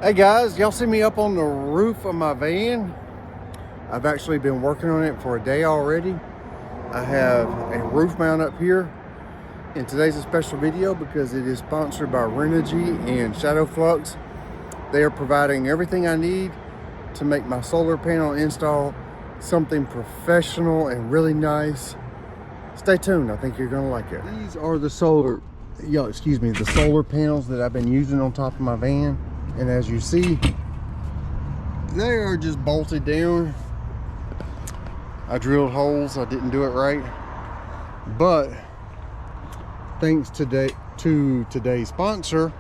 Hey guys, y'all see me up on the roof of my van? I've actually been working on it for a day already. I have a roof mount up here, and today's a special video because it is sponsored by Renogy and Shadowflux. They are providing everything I need to make my solar panel install something professional and really nice. Stay tuned, I think you're gonna like it. These are the solar panels that I've been using on top of my van. And as you see, they are just bolted down. I drilled holes, I didn't do it right. But thanks to today's sponsor,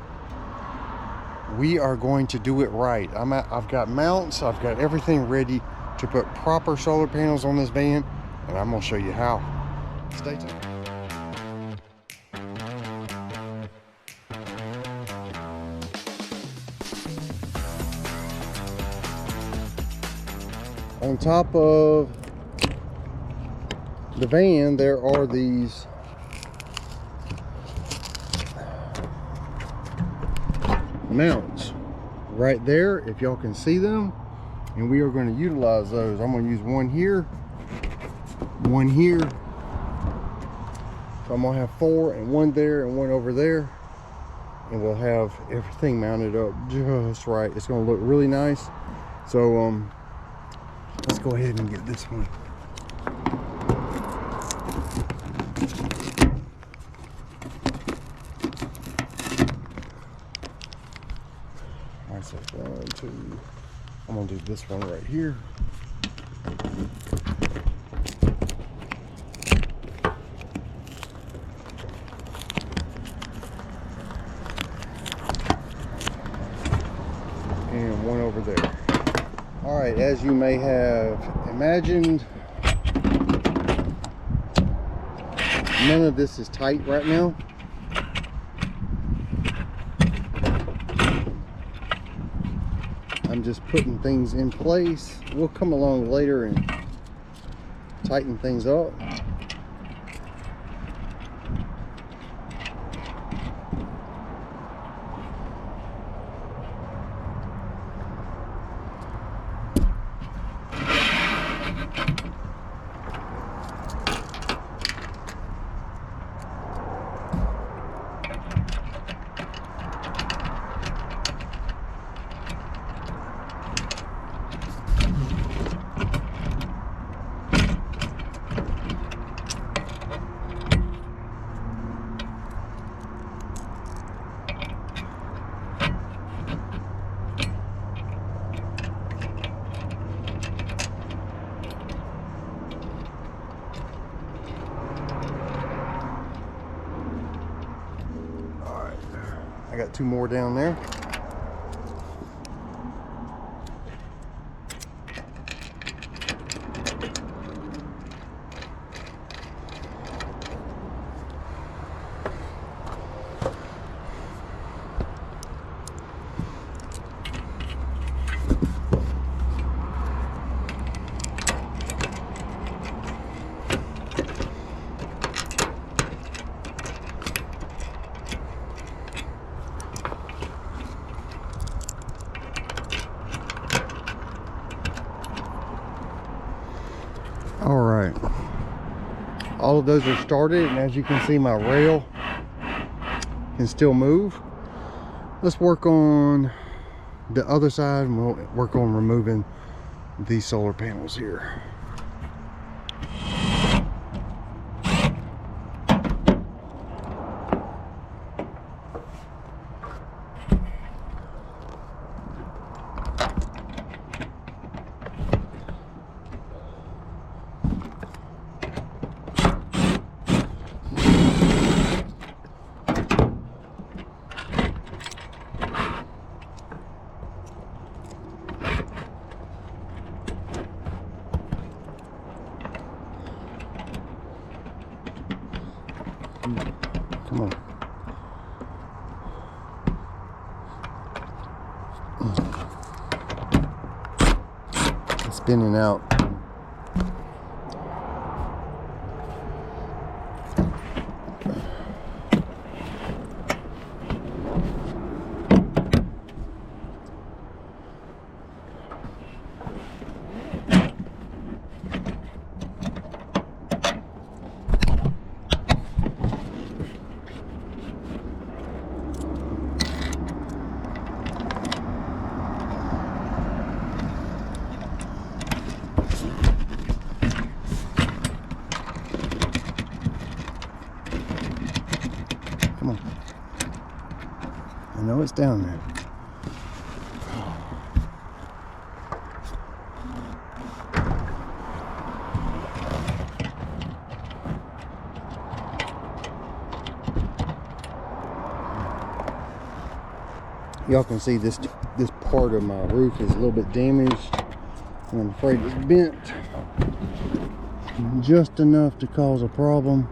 we are going to do it right. I've got mounts, I've got everything ready to put proper solar panels on this van, and I'm gonna show you how. Stay tuned. On top of the van, there are these mounts right there, if y'all can see them, and we are going to utilize those. I'm going to use one here, one here. So I'm going to have 4, and one there and one over there, and we'll have everything mounted up just right. It's going to look really nice. So let's go ahead and get this one. All right, so 1, 2. I'm gonna do this one right here. And one over there. All right, as you may have imagined, none of this is tight right now. I'm just putting things in place. We'll come along later and tighten things up. I got 2 more down there. All right, all of those are started, and as you can see, my rail can still move. Let's work on the other side, and we'll work on removing these solar panels here. Come on. It's spinning out. Oh, it's down there. Y'all can see this part of my roof is a little bit damaged, and I'm afraid it's bent just enough to cause a problem.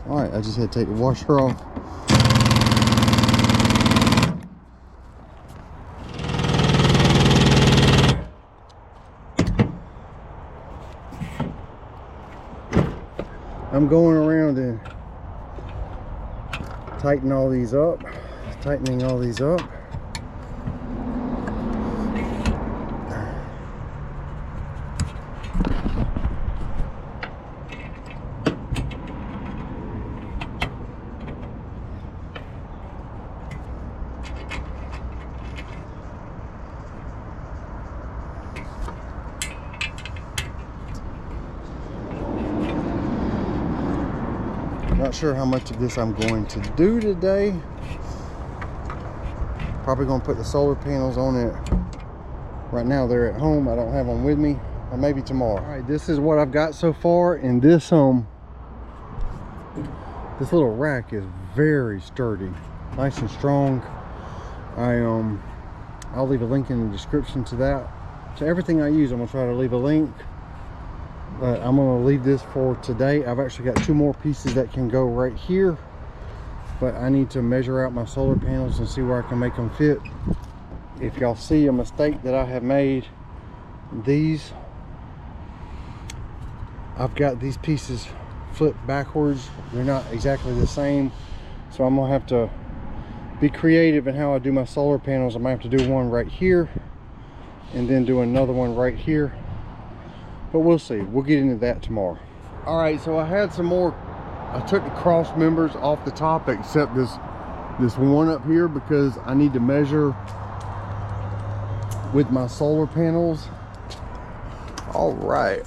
Alright, I just had to take the washer off. I'm going around and tightening all these up. Not sure how much of this I'm going to do today. Probably going to put the solar panels on it. Right now they're at home. I don't have them with me. Or maybe tomorrow. All right, this is what I've got so far. And this little rack is very sturdy, nice and strong. I'll leave a link in the description to that. So everything I use, I'm gonna try to leave a link. But I'm gonna leave this for today. I've actually got 2 more pieces that can go right here, but I need to measure out my solar panels and see where I can make them fit. If y'all see a mistake that I have made, I've got these pieces flipped backwards. They're not exactly the same, so I'm gonna have to be creative in how I do my solar panels. I might have to do one right here and then do another one right here, but we'll see. We'll get into that tomorrow. All right, so I had some more. I took the cross members off the top except this one up here, because I need to measure with my solar panels. All right.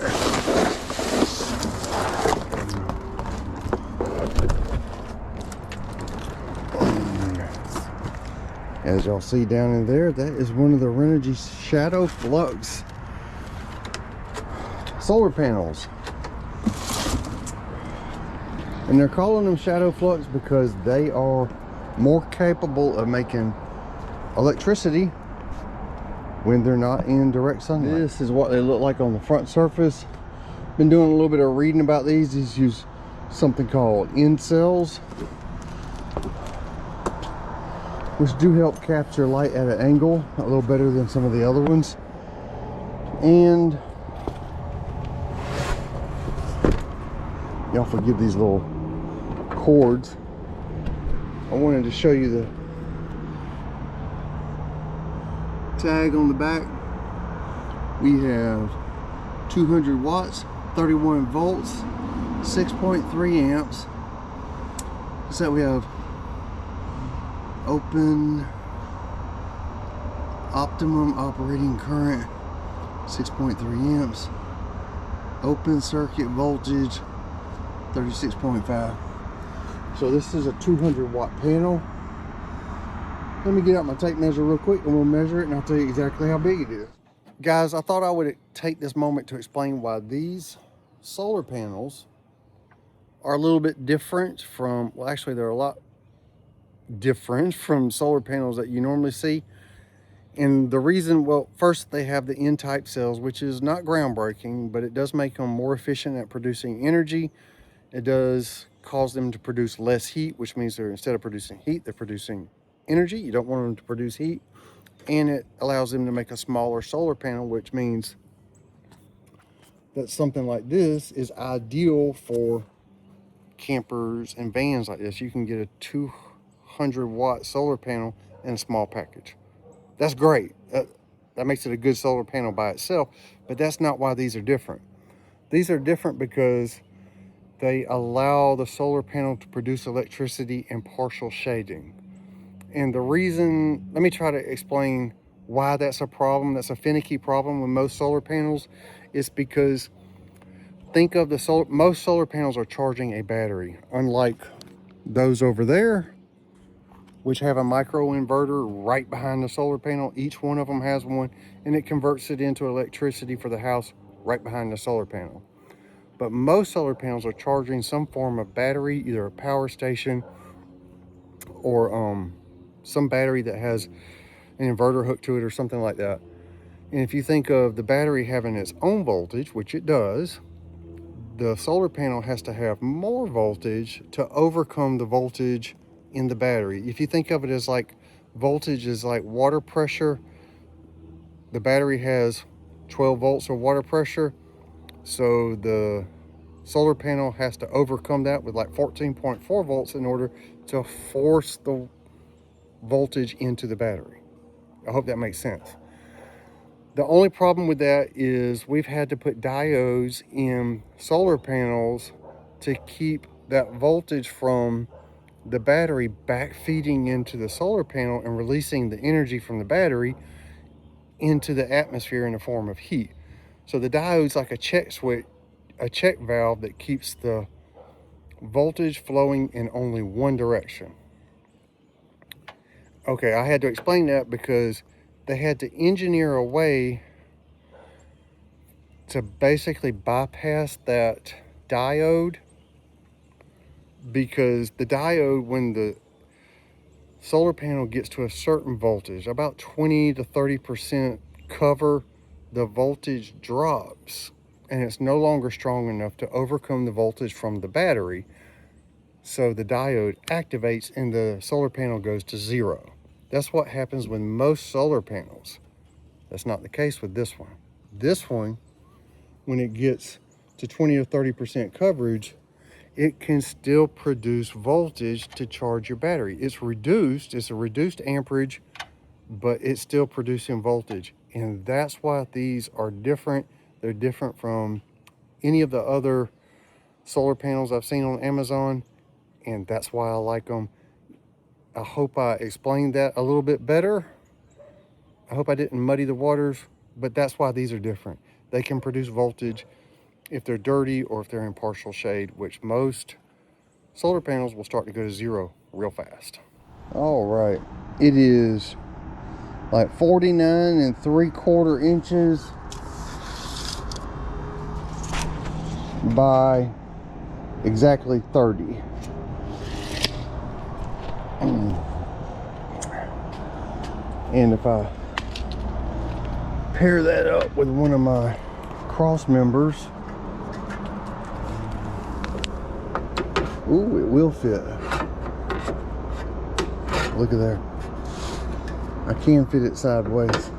As y'all see down in there, that is one of the Renogy Shadowflux solar panels. And they're calling them Shadowflux because they are more capable of making electricity when they're not in direct sunlight. This is what they look like on the front surface. Been doing a little bit of reading about these. These use something called end cells, which do help capture light at an angle a little better than some of the other ones. And y'all forgive these little cords. I wanted to show you the tag on the back. We have 200 watts, 31 volts, 6.3 amps. So we have open optimum operating current, 6.3 amps, open circuit voltage, 36.5. So this is a 200 watt panel. Let me get out my tape measure real quick and we'll measure it and I'll tell you exactly how big it is. Guys, I thought I would take this moment to explain why these solar panels are a little bit different from, well, actually they're a lot different from solar panels that you normally see. And the reason, well, first they have the N-type cells, which is not groundbreaking, but it does make them more efficient at producing energy. It does cause them to produce less heat, which means they're, instead of producing heat, they're producing energy. You don't want them to produce heat. And it allows them to make a smaller solar panel, which means that something like this is ideal for campers and vans like this. You can get a 200 watt solar panel in a small package. That's great. That makes it a good solar panel by itself, but that's not why these are different. These are different because they allow the solar panel to produce electricity in partial shading. And the reason, let me try to explain why that's a problem. That's a finicky problem with most solar panels. It's because think of most solar panels are charging a battery, unlike those over there, which have a micro inverter right behind the solar panel. Each one of them has one, and it converts it into electricity for the house right behind the solar panel. But most solar panels are charging some form of battery, either a power station or some battery that has an inverter hooked to it or something like that. And if you think of the battery having its own voltage, which it does, the solar panel has to have more voltage to overcome the voltage in the battery. If you think of it as like voltage is like water pressure, the battery has 12 volts of water pressure, so the solar panel has to overcome that with like 14.4 volts in order to force the voltage into the battery. I hope that makes sense. The only problem with that is we've had to put diodes in solar panels to keep that voltage from the battery back feeding into the solar panel and releasing the energy from the battery into the atmosphere in the form of heat. So the diode's like a check switch, a check valve that keeps the voltage flowing in only one direction. Okay, I had to explain that because they had to engineer a way to basically bypass that diode, because the diode, when the solar panel gets to a certain voltage, about 20 to 30% cover, the voltage drops and it's no longer strong enough to overcome the voltage from the battery. So the diode activates and the solar panel goes to zero. That's what happens with most solar panels. That's not the case with this one. This one, when it gets to 20 or 30% coverage, it can still produce voltage to charge your battery. It's reduced, it's a reduced amperage, but it's still producing voltage. And that's why these are different. They're different from any of the other solar panels I've seen on Amazon, and that's why I like them. I hope I explained that a little bit better. I hope I didn't muddy the waters, but that's why these are different. They can produce voltage if they're dirty or if they're in partial shade, which most solar panels will start to go to zero real fast. All right, it is like 49 3/4 inches by exactly 30. And if I pair that up with one of my cross members, ooh, it will fit. Look at there. I can fit it sideways.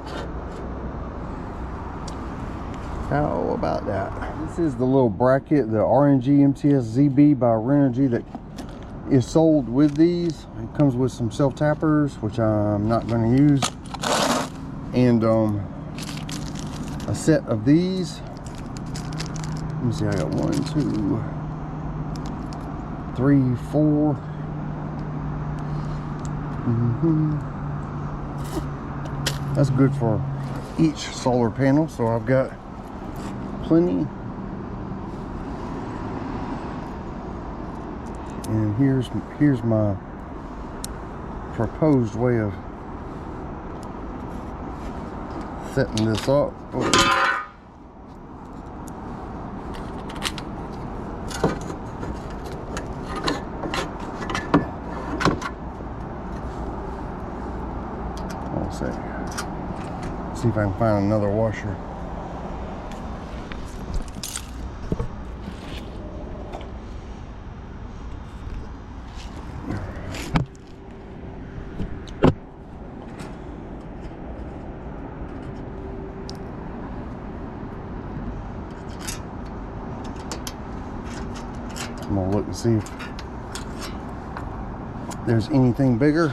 How about that? This is the little bracket, the RNG MTS ZB by Renogy, that is sold with these. It comes with some self-tappers, which I'm not going to use, and a set of these. Let me see, I got 1, 2, 3, 4. That's good for each solar panel, so I've got plenty. And here's my proposed way of setting this up. See if I can find another washer. I'm gonna look and see if there's anything bigger.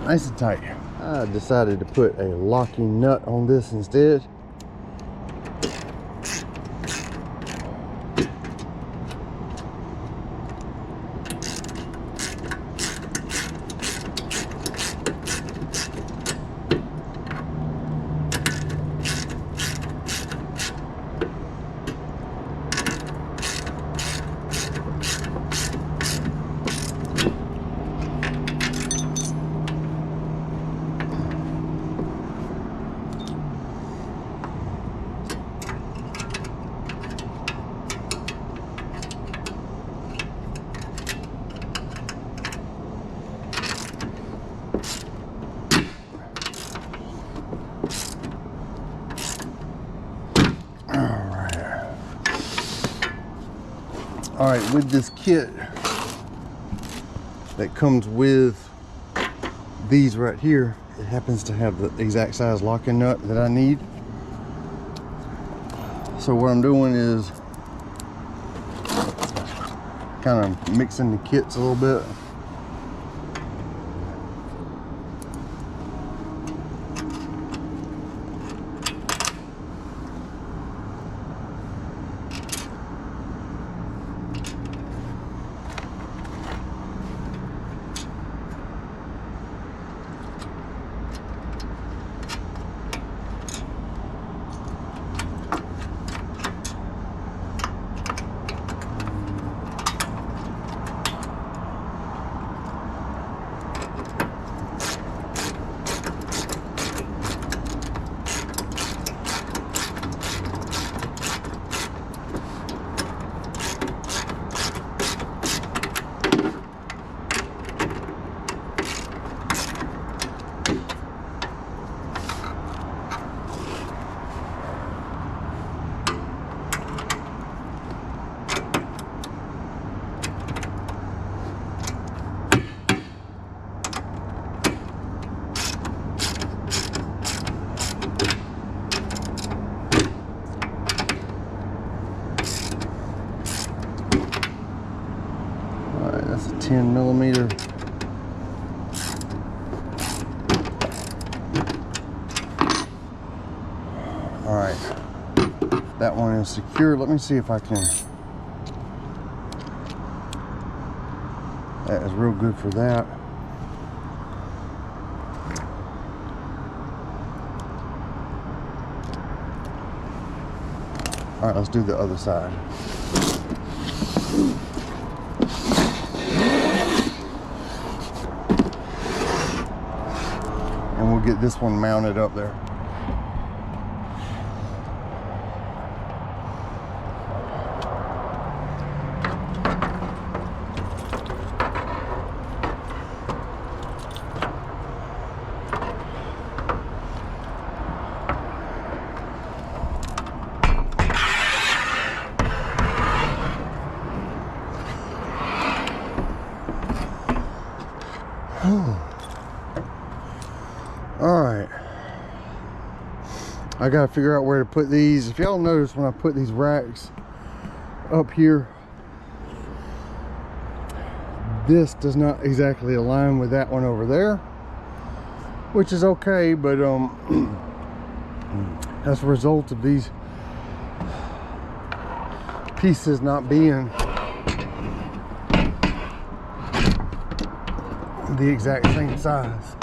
Nice and tight. I decided to put a locking nut on this instead. All right, with this kit that comes with these right here, it happens to have the exact size locking nut that I need. So what I'm doing is kind of mixing the kits a little bit. That's a 10 millimeter. All right, that one is secure. Let me see if I can. That is real good for that. All right, let's do the other side. And we'll get this one mounted up there. All right, I gotta figure out where to put these. If y'all notice, when I put these racks up here, this does not exactly align with that one over there, which is okay, but that's a result of these pieces not being the exact same size.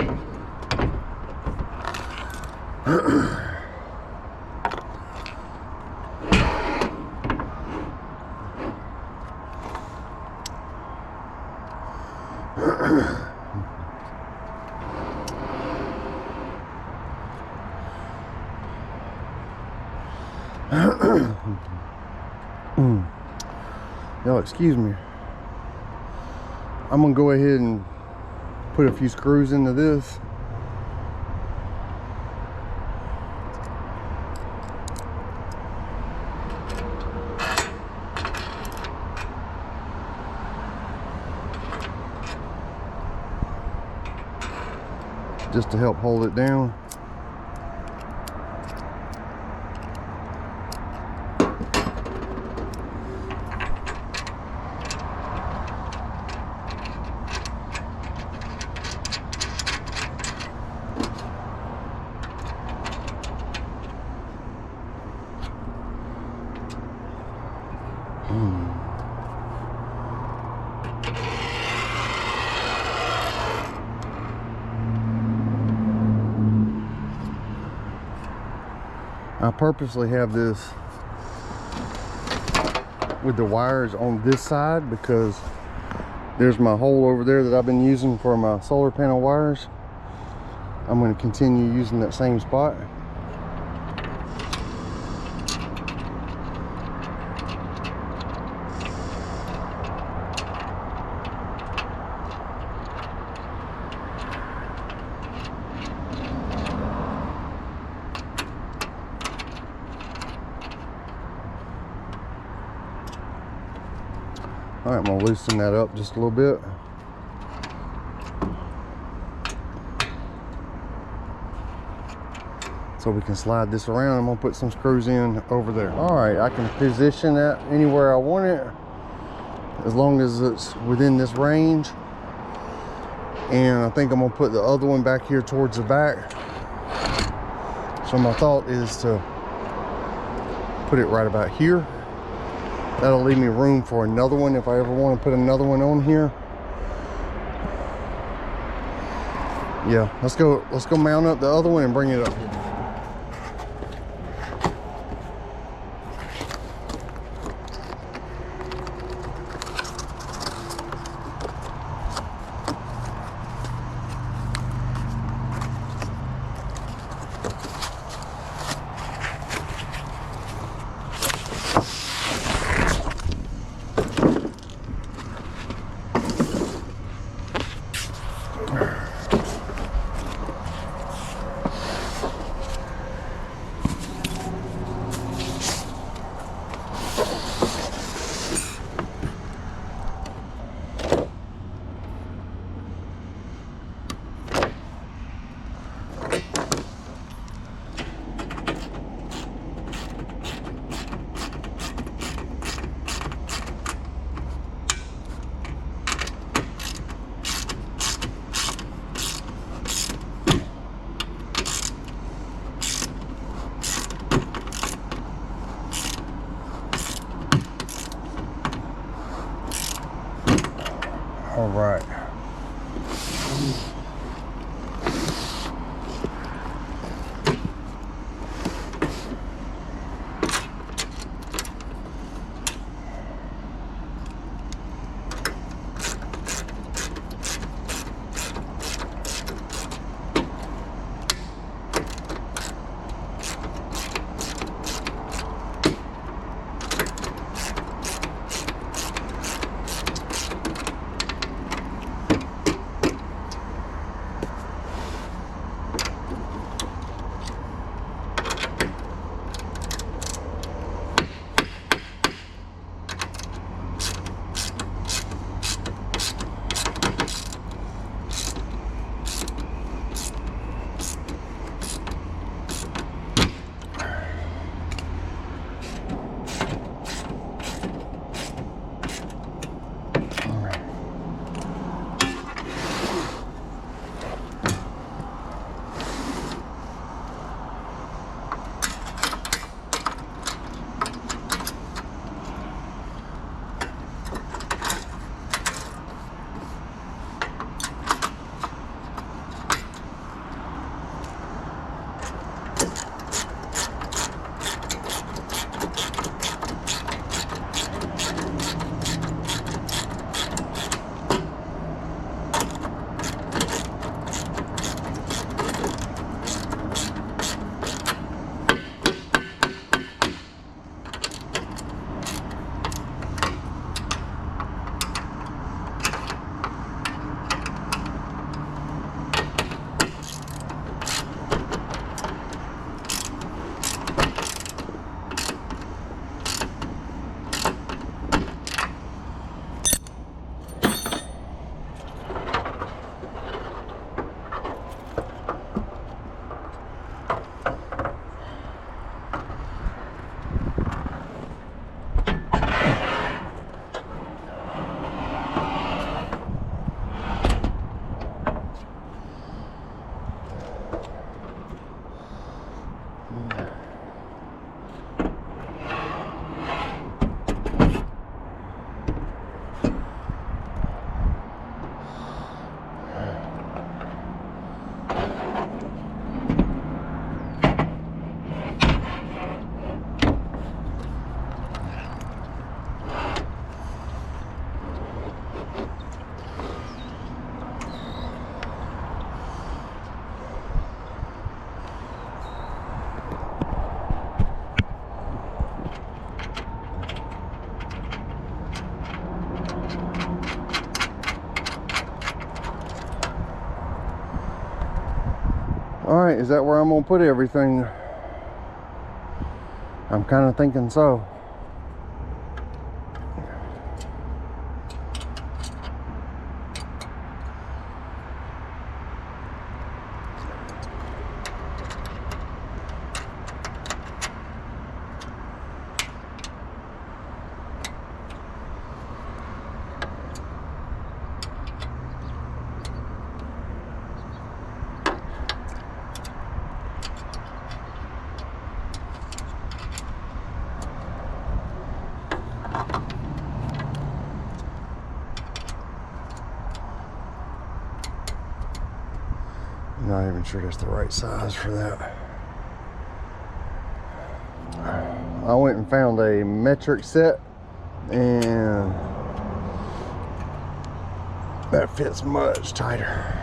Y'all excuse me. I'm gonna go ahead and put a few screws into this. Just to help hold it down. I purposely have this with the wires on this side because there's my hole over there that I've been using for my solar panel wires. I'm going to continue using that same spot. All right, I'm gonna loosen that up just a little bit. So we can slide this around. I'm gonna put some screws in over there. All right, I can position that anywhere I want it, as long as it's within this range. And I think I'm gonna put the other one back here towards the back. So my thought is to put it right about here. That'll leave me room for another one if I ever want to put another one on here. Yeah, let's go mount up the other one and bring it up. All right. right, is that where I'm gonna put everything? I'm kind of thinking so. Not even sure that's the right size for that. I went and found a metric set, and that fits much tighter.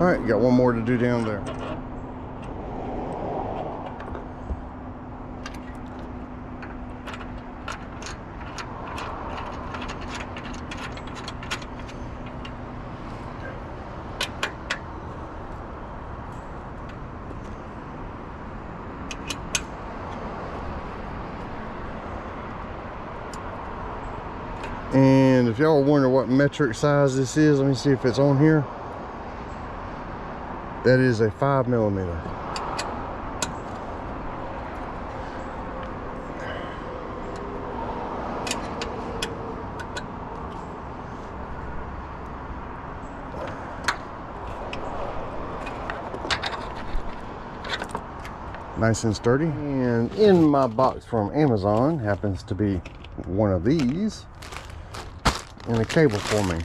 All right, got one more to do down there. And if y'all wonder what metric size this is, let me see if it's on here. That is a 5mm. Nice and sturdy. And in my box from Amazon happens to be one of these and a cable for me.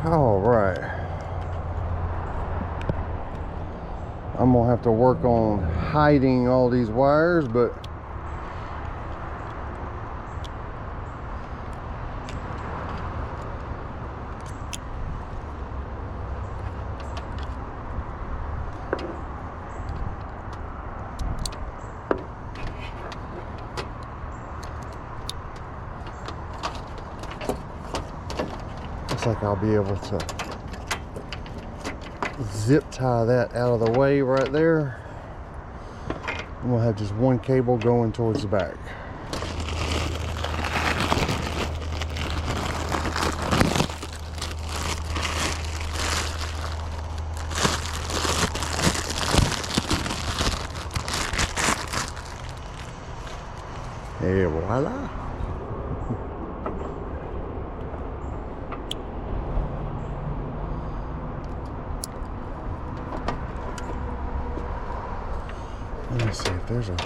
All right, I'm gonna have to work on hiding all these wires, but looks like I'll be able to zip tie that out of the way right there. And we'll have just one cable going towards the back. Et voila. Let me see if there's a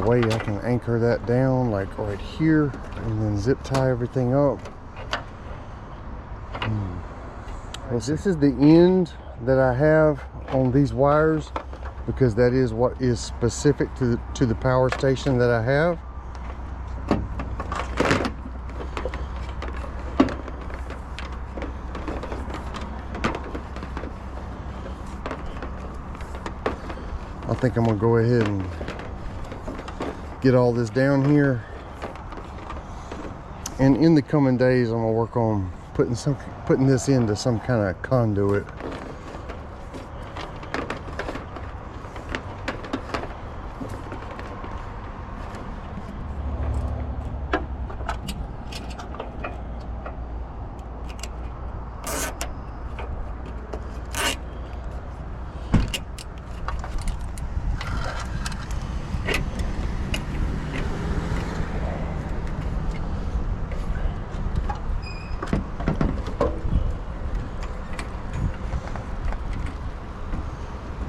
way I can anchor that down, like right here, and then zip tie everything up. Well, this is the end that I have on these wires, because that is what is specific to the power station that I have. I think I'm gonna go ahead and get all this down here, and in the coming days I'm gonna work on putting this into some kind of conduit.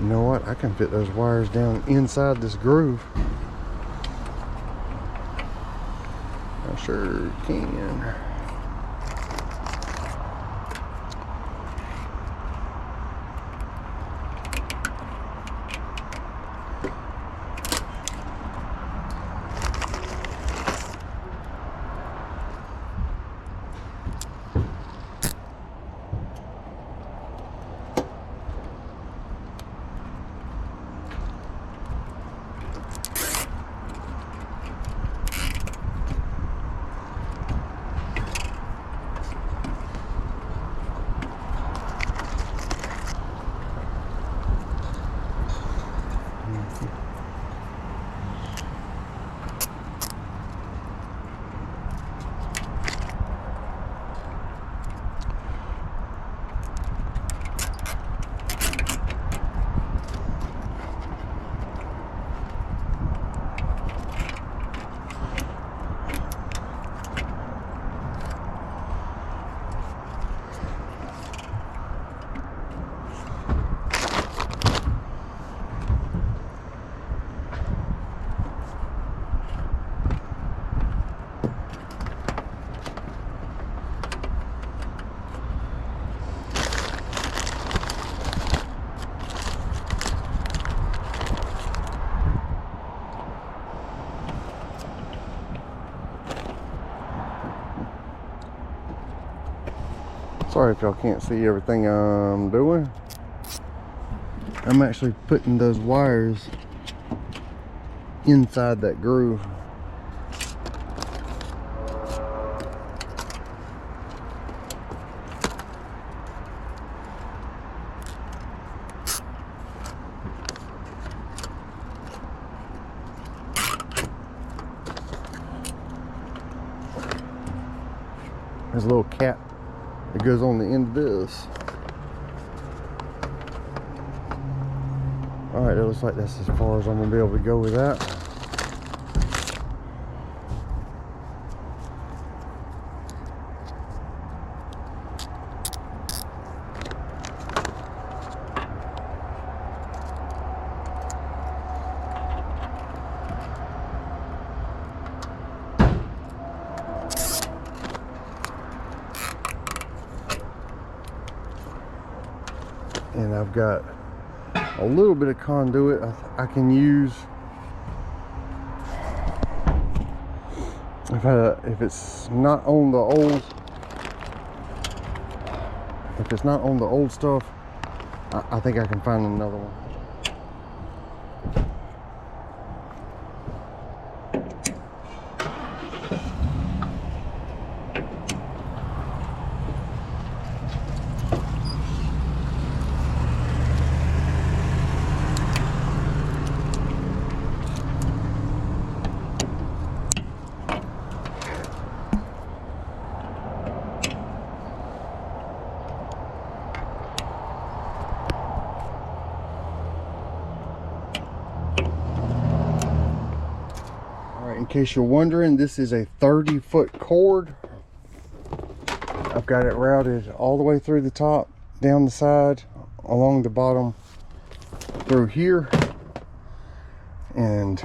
You know what? I can fit those wires down inside this groove. I sure can. Sorry if y'all can't see everything I'm doing. I'm actually putting those wires inside that groove. There's a little cap that goes on the end of this. All right, it looks like that's as far as I'm gonna be able to go with that. And I've got a little bit of conduit I can use if it's not on the old stuff. I think I can find another one. In case you're wondering, this is a 30-foot cord. I've got it routed all the way through the top, down the side, along the bottom, through here, and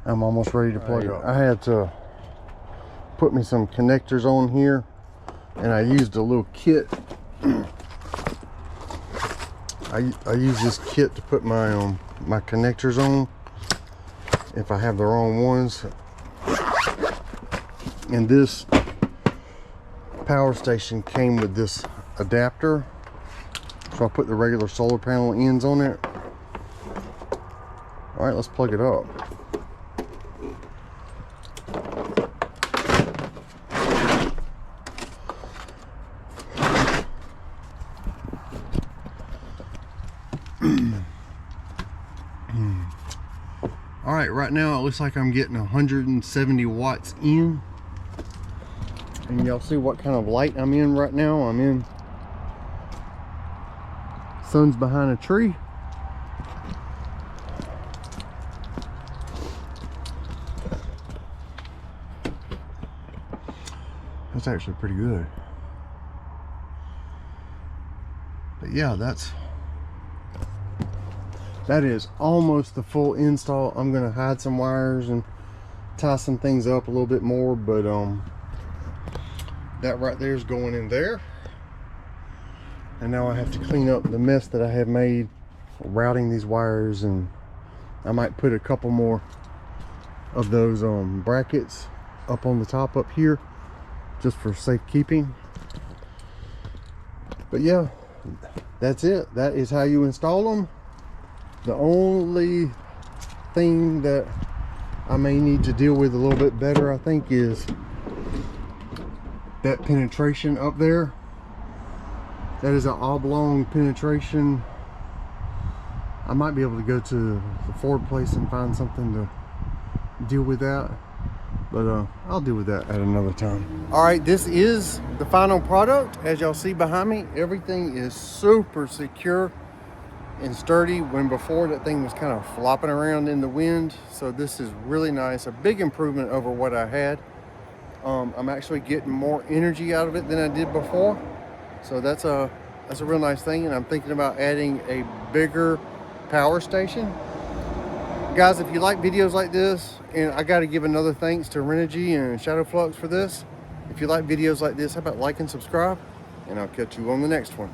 I'm almost ready to plug it up. I had to put me some connectors on here, and I used a little kit. I use this kit to put my my connectors on if I have the wrong ones. And this power station came with this adapter, so I put the regular solar panel ends on it. All right, let's plug it up. All right, right now it looks like I'm getting 170 watts in. And y'all see what kind of light I'm in right now? I'm in, sun's behind a tree. That's actually pretty good. But yeah, that is almost the full install. I'm gonna hide some wires and tie some things up a little bit more, but that right there is going in there. And now I have to clean up the mess that I have made routing these wires, and I might put a couple more of those brackets up on the top up here just for safekeeping. But yeah, that's it. That is how you install them. The only thing that I may need to deal with a little bit better, I think, is that penetration up there. That is an oblong penetration. I might be able to go to the Ford place and find something to deal with that, but I'll deal with that at another time. All right, this is the final product. As y'all see behind me, everything is super secure and sturdy, when before that thing was kind of flopping around in the wind. So this is really nice, a big improvement over what I had. I'm actually getting more energy out of it than I did before, so that's a real nice thing. And I'm thinking about adding a bigger power station. Guys, if you like videos like this, and I got to give another thanks to Renogy and Shadowflux for this. If you like videos like this, how about like and subscribe, and I'll catch you on the next one.